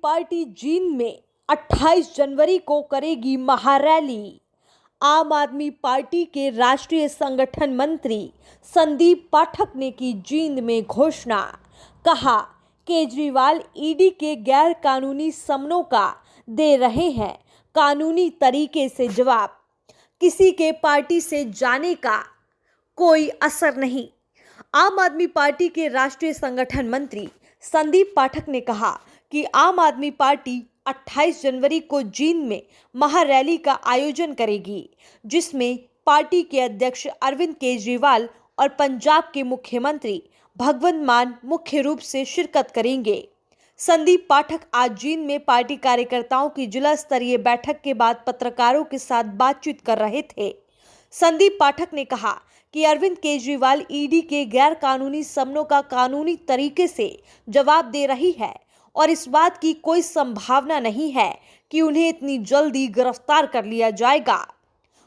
Party Jind में 28 जनवरी को करेगी महारैली। आम आदमी पार्टी के राष्ट्रीय संगठन मंत्री संदीप पाठक ने की जींद में घोषणा। कहा, केजरीवाल ईडी के गैर कानूनी समनों का दे रहे हैं कानूनी तरीके से जवाब। किसी के पार्टी से जाने का कोई असर नहीं। आम आदमी पार्टी के राष्ट्रीय संगठन मंत्री संदीप पाठक ने कहा कि आम आदमी पार्टी 28 जनवरी को जींद में महारैली का आयोजन करेगी, जिसमें पार्टी के अध्यक्ष अरविंद केजरीवाल और पंजाब के मुख्यमंत्री भगवंत मान मुख्य रूप से शिरकत करेंगे। संदीप पाठक आज जींद में पार्टी कार्यकर्ताओं की जिला स्तरीय बैठक के बाद पत्रकारों के साथ बातचीत कर रहे थे। संदीप पाठक ने कहा कि अरविंद केजरीवाल ईडी के गैर कानूनी समनों का कानूनी तरीके से जवाब दे रही है और इस बात की कोई संभावना नहीं है कि उन्हें इतनी जल्दी गिरफ्तार कर लिया जाएगा।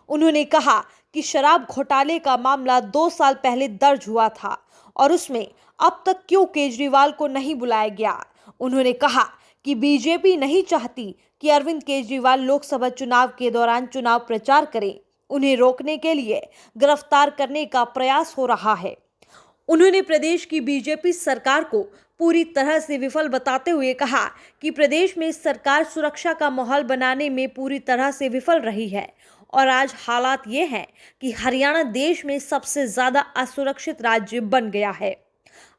उन्होंने कहा कि शराब घोटाले का मामला 2 साल पहले दर्ज हुआ था और उसमें अब तक क्यों केजरीवाल को नहीं बुलाया गया। उन्होंने कहा कि बीजेपी नहीं चाहती कि अरविंद केजरीवाल लोकसभा चुनाव के दौरान चुनाव प्रचार करें। उन्हें रोकने के लिए गिरफ्तार करने का प्रयास हो रहा है। उन्होंने प्रदेश की बीजेपी सरकार को पूरी तरह से विफल बताते हुए कहा कि प्रदेश में सरकार सुरक्षा का माहौल बनाने में पूरी तरह से विफल रही है और आज हालात ये हैं कि हरियाणा देश में सबसे ज्यादा असुरक्षित राज्य बन गया है।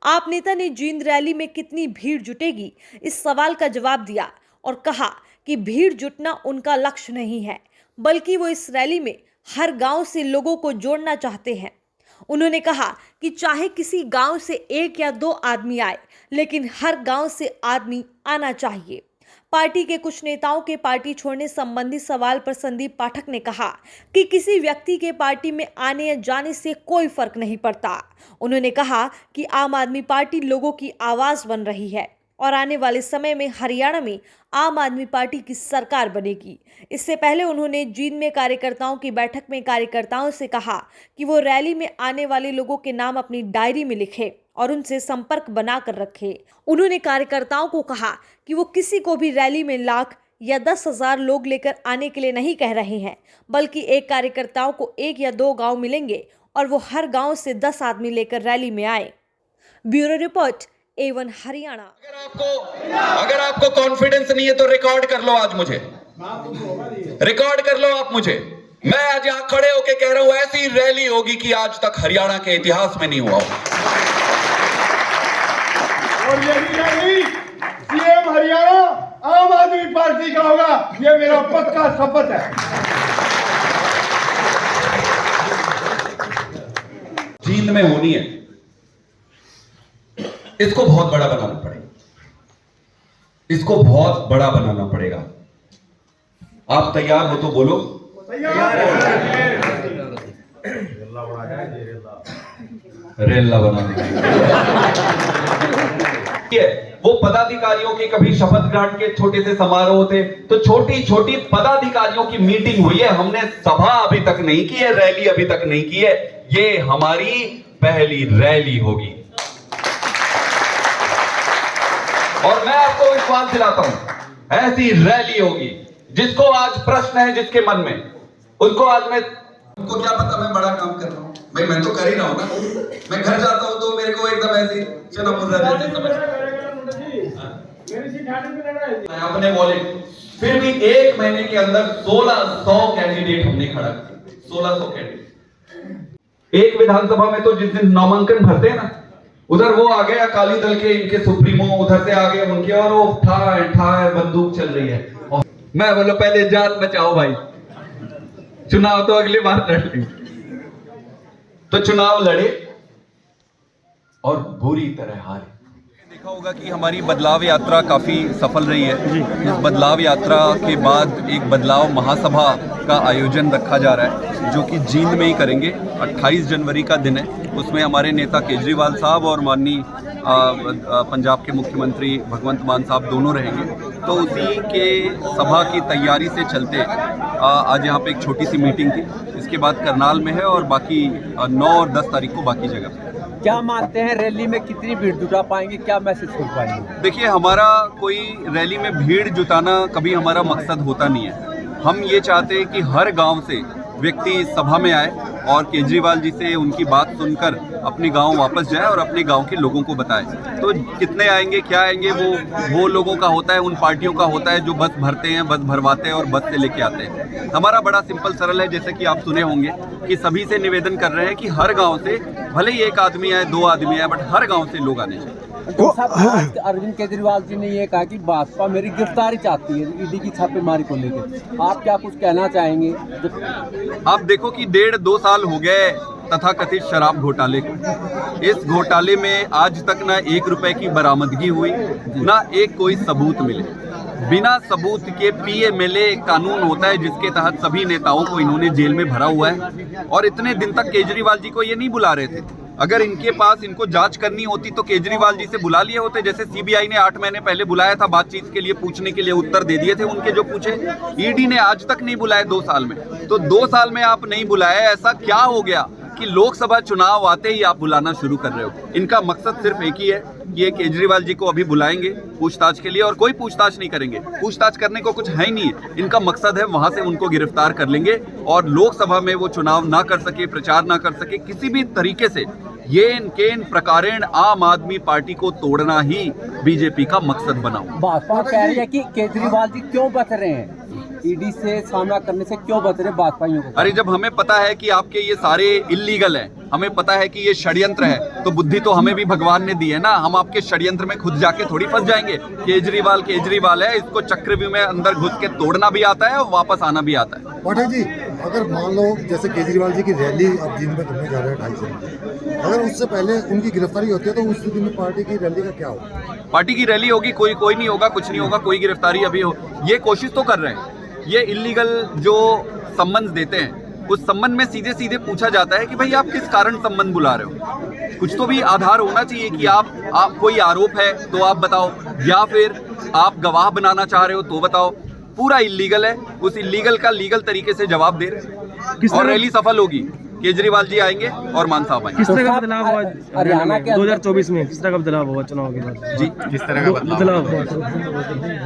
आप नेता ने जींद रैली में कितनी भीड़ जुटेगी, इस सवाल का जवाब दिया और कहा कि भीड़ जुटना उनका लक्ष्य नहीं है, बल्कि वो इस रैली में हर गांव से लोगों को जोड़ना चाहते हैं। उन्होंने कहा कि चाहे किसी गांव से 1 या 2 आदमी आए, लेकिन हर गांव से आदमी आना चाहिए। पार्टी के कुछ नेताओं के पार्टी छोड़ने संबंधी सवाल पर संदीप पाठक ने कहा कि किसी व्यक्ति के पार्टी में आने या जाने से कोई फर्क नहीं पड़ता। उन्होंने कहा कि आम आदमी पार्टी लोगों की आवाज बन रही है और आने वाले समय में हरियाणा में आम आदमी पार्टी की सरकार बनेगी। इससे पहले उन्होंने जींद में कार्यकर्ताओं की बैठक में कार्यकर्ताओं से कहा कि वो रैली में आने वाले लोगों के नाम अपनी डायरी में लिखें और उनसे संपर्क बनाकर रखें। उन्होंने कार्यकर्ताओं को कहा कि वो किसी को भी रैली में लाख या 10,000 लोग लेकर आने के लिए नहीं कह रहे हैं, बल्कि एक कार्यकर्ताओं को 1 या 2 गाँव मिलेंगे और वो हर गाँव से 10 आदमी लेकर रैली में आए। Bureau report A1 Haryana. अगर आपको कॉन्फिडेंस नहीं है तो रिकॉर्ड कर लो, आज मुझे रिकॉर्ड कर लो आप मुझे। मैं आज यहां खड़े होके कह रहा हूं ऐसी रैली होगी कि आज तक हरियाणा के इतिहास में नहीं हुआ। और ये रैली सीएम हरियाणा आम आदमी पार्टी का होगा, ये मेरा पक्का शपथ है। जींद में होनी है, इसको बहुत बड़ा बनाना पड़ेगा, इसको बहुत बड़ा बनाना पड़ेगा। आप तैयार हो तो बोलो। रेला बनाने के वो पदाधिकारियों के कभी शपथ ग्रहण के छोटे से समारोह होते, तो छोटी छोटी पदाधिकारियों की मीटिंग हुई है। हमने सभा अभी तक नहीं की है, रैली अभी तक नहीं की है। ये हमारी पहली रैली होगी और मैं आपको विश्वास दिलाता हूं ऐसी रैली होगी। जिसको आज प्रश्न है जिसके मन में, उसको आज मैं, उनको क्या पता मैं बड़ा काम कर रहा हूं भाई, मैं तो कर ही रहा हूं ना। मैं घर जाता हूं तो मेरे को एकदम ऐसी चलो मुर्रा जैसे समझ मैं अपने वॉलेट। फिर भी 1 महीने के अंदर 1600 कैंडिडेट हमने खड़ा किया। 1600 कैंडिडेट एक विधानसभा में। तो जिस दिन नामांकन भरते हैं ना, उधर वो आ गए अकाली दल के इनके सुप्रीमो, उधर से आ गए उनके, और वो ठाए बंदूक चल रही है। और मैं बोलो पहले जान बचाओ भाई, चुनाव तो अगली बार लड़ लेंगे। तो चुनाव लड़े और बुरी तरह हारे। देखा होगा कि हमारी बदलाव यात्रा काफी सफल रही है। इस बदलाव यात्रा के बाद एक बदलाव महासभा का आयोजन रखा जा रहा है, जो कि जींद में ही करेंगे। 28 जनवरी का दिन है, उसमें हमारे नेता केजरीवाल साहब और माननीय पंजाब के मुख्यमंत्री भगवंत मान साहब दोनों रहेंगे। तो उसी के सभा की तैयारी से चलते आज यहाँ पे एक छोटी सी मीटिंग थी। उसके बाद करनाल में है और बाकी 9 और 10 तारीख को बाकी जगह पे। क्या मानते हैं रैली में कितनी भीड़ जुटा पाएंगे, क्या मैसेज छोड़ पाएंगे? देखिए, हमारा कोई रैली में भीड़ जुटाना कभी हमारा मकसद होता नहीं है। हम ये चाहते हैं कि हर गांव से व्यक्ति इस सभा में आए और केजरीवाल जी से उनकी बात सुनकर अपने गांव वापस जाए और अपने गांव के लोगों को बताए। तो कितने आएंगे, क्या आएंगे, वो लोगों का होता है, उन पार्टियों का होता है जो बस भरते हैं, बस भरवाते हैं और बस से लेके आते हैं। हमारा बड़ा सिंपल सरल है, जैसे कि आप सुने होंगे कि सभी से निवेदन कर रहे हैं कि हर गाँव से भले ही 1 आदमी आए, 2 आदमी आए, बट हर गाँव से लोग आने चाहिए। आज अरविंद केजरीवाल जी ने ये कहा कि भाजपा मेरी गिरफ्तारी चाहती है ईडी की छापेमारी को लेकर, आप क्या कुछ कहना चाहेंगे? आप देखो कि 1.5-2 साल हो गए तथाकथित शराब घोटाले को। इस घोटाले में आज तक ना 1 रुपए की बरामदगी हुई, ना एक कोई सबूत मिले। बिना सबूत के पीएमएलए कानून होता है जिसके तहत सभी नेताओं को इन्होंने जेल में भरा हुआ है और इतने दिन तक केजरीवाल जी को ये नहीं बुला रहे थे। अगर इनके पास इनको जांच करनी होती तो केजरीवाल जी से बुला लिए होते, जैसे सीबीआई ने 8 महीने पहले बुलाया था बातचीत के लिए, पूछने के लिए, उत्तर दे दिए थे उनके जो पूछे। ईडी ने आज तक नहीं बुलाया 2 साल में। तो 2 साल में आप नहीं बुलाए, ऐसा क्या हो गया कि लोकसभा चुनाव आते ही आप बुलाना शुरू कर रहे हो? इनका मकसद सिर्फ एक ही है कि ये केजरीवाल जी को अभी बुलाएंगे पूछताछ के लिए और कोई पूछताछ नहीं करेंगे। पूछताछ करने को कुछ है ही नहीं है। इनका मकसद है वहां से उनको गिरफ्तार कर लेंगे और लोकसभा में वो चुनाव ना कर सके, प्रचार ना कर सके, किसी भी तरीके से ये इनके इन प्रकारेण आम आदमी पार्टी को तोड़ना ही बीजेपी का मकसद बना हुआ। भाजपा कह रही है कि केजरीवाल जी क्यों बच रहे हैं, ईडी से सामना करने से क्यों बच रहे भाजपाइयों को? अरे, जब हमें पता है कि आपके ये सारे इल्लीगल हैं, हमें पता है कि ये षड्यंत्र है, तो बुद्धि तो हमें भी भगवान ने दी है ना। हम आपके षड्यंत्र में खुद जाके थोड़ी फंस जाएंगे। केजरीवाल है, इसको चक्रव्यूह में अंदर घुस के तोड़ना भी आता है और वापस आना भी आता है। पाठक जी, अगर मान लो जैसे केजरीवाल जी की रैली अब दिन में करने जा रहे हैं 2.5 से, अगर उससे पहले उनकी गिरफ्तारी होती है तो उस स्थिति में पार्टी की रैली का क्या होगा? पार्टी की रैली होगी, कोई नहीं होगा, कुछ नहीं होगा, कोई गिरफ्तारी अभी हो, ये कोशिश तो कर रहे हैं। ये इल्लीगल जो संबंध देते हैं उस संबंध में सीधे सीधे पूछा जाता है कि भाई आप किस कारण संबंध बुला रहे हो? कुछ तो भी आधार होना चाहिए कि आप कोई आरोप है तो आप बताओ, या फिर आप गवाह बनाना चाह रहे हो तो बताओ। पूरा इल्लीगल है, उस इल्लीगल का लीगल तरीके से जवाब दे रहे और रैली सफल होगी। केजरीवाल जी आएंगे और मान साहब आएंगे। किस तरह का बदलाव हुआ हरियाणा के 2024 में? किस तरह का बदलाव हुआ चुनाव के बाद? जी, किस तरह का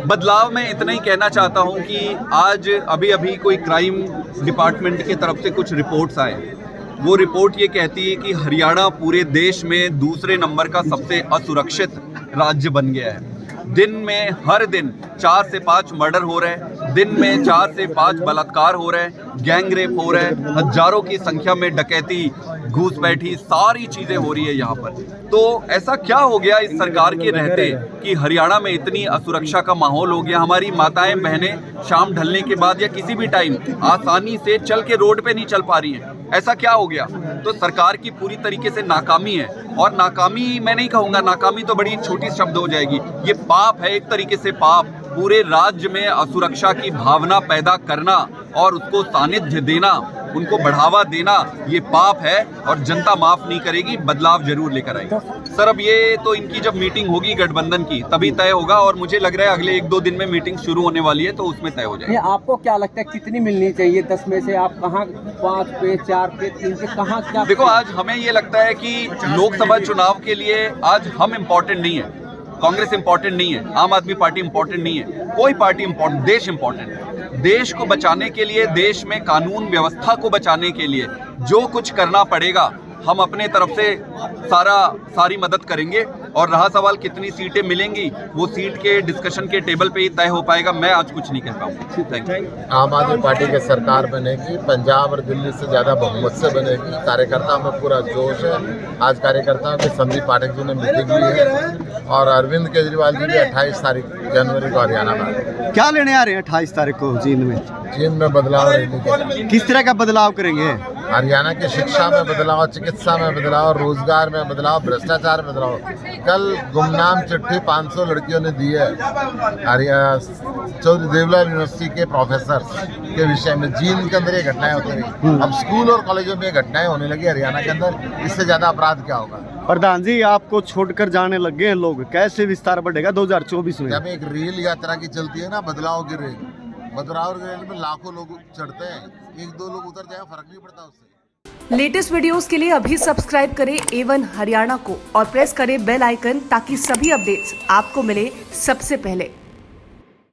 बदलाव मैं इतना ही कहना चाहता हूं कि आज अभी कोई क्राइम डिपार्टमेंट की तरफ से कुछ रिपोर्ट्स आए। वो रिपोर्ट ये कहती है कि हरियाणा पूरे देश में दूसरे नंबर का सबसे असुरक्षित राज्य बन गया है। दिन में हर दिन 4 से 5 मर्डर हो रहे हैं, दिन में 4 से 5 बलात्कार हो रहे हैं, गैंग रेप हो रहे हैं, हजारों की संख्या में डकैती, घूसपैठी, सारी चीजें हो रही है यहाँ पर। तो ऐसा क्या हो गया इस सरकार के रहते कि हरियाणा में इतनी असुरक्षा का माहौल हो गया? हमारी माताएं बहनें शाम ढलने के बाद या किसी भी टाइम आसानी से चल के रोड पे नहीं चल पा रही हैं। ऐसा क्या हो गया? तो सरकार की पूरी तरीके से नाकामी है। और नाकामी मैं नहीं कहूँगा, नाकामी तो बड़ी छोटी शब्द हो जाएगी। ये पाप है, एक तरीके से पाप। पूरे राज्य में असुरक्षा की भावना पैदा करना और उसको सानिध्य देना, उनको बढ़ावा देना, ये पाप है और जनता माफ नहीं करेगी, बदलाव जरूर लेकर आएगी। सर, अब ये तो इनकी जब मीटिंग होगी गठबंधन की तभी तय होगा और मुझे लग रहा है अगले 1-2 दिन में मीटिंग शुरू होने वाली है तो उसमें तय हो जाएगा। आपको क्या लगता है कितनी मिलनी चाहिए 10 में से? आप कहाँ 5 पे, 4 पे, 3 पे, कहाँ क्या? देखो, आज हमें ये लगता है कि लोकसभा चुनाव के लिए आज हम इम्पोर्टेंट नहीं है, कांग्रेस इम्पोर्टेंट नहीं है, आम आदमी पार्टी इम्पोर्टेंट नहीं है, कोई पार्टी इम्पोर्टेंट, देश इम्पोर्टेंट है। देश को बचाने के लिए, देश में कानून व्यवस्था को बचाने के लिए जो कुछ करना पड़ेगा हम अपने तरफ से सारी मदद करेंगे। और रहा सवाल कितनी सीटें मिलेंगी, वो सीट के डिस्कशन के टेबल पे ही तय हो पाएगा। मैं आज कुछ नहीं कह पाऊंगा। Thank you. आम आदमी पार्टी की सरकार बनेगी, पंजाब और दिल्ली से ज़्यादा बहुमत से बनेगी। कार्यकर्ता में पूरा जोश है। आज कार्यकर्ताओं के संदीप पाठक जी ने मीटिंग ली है और अरविंद केजरीवाल जी भी 28 जनवरी को हरियाणा में। क्या लेने आ रहे हैं 28 तारीख को जींद में? जींद में बदलाव लेने। किस तरह का बदलाव करेंगे? हरियाणा की शिक्षा में बदलाव, चिकित्सा में बदलाव, रोजगार में बदलाव, भ्रष्टाचार में बदलाव। कल गुमनाम चिट्ठी 500 लड़कियों ने दी है चौधरी देवलाल यूनिवर्सिटी के प्रोफेसर के विषय में। जींद के अंदर ये घटनाएं होती रही, अब स्कूल और कॉलेजों में ये घटनाएं होने लगी हरियाणा के अंदर। इससे ज्यादा अपराध क्या होगा? प्रधान जी, आपको छोड़कर जाने लग गए हैं लोग, कैसे विस्तार बढ़ेगा 2024 में? जब एक रेल यात्रा की चलती है ना, बदलाव की रेल, मदुरावर की रैली में लाखों लोग चढ़ते हैं, 1-2 लोग उतर जाए फर्क नहीं पड़ता उससे। लेटेस्ट वीडियोस के लिए अभी सब्सक्राइब करें A1 हरियाणा को और प्रेस करें बेल आइकन ताकि सभी अपडेट्स आपको मिले सबसे पहले।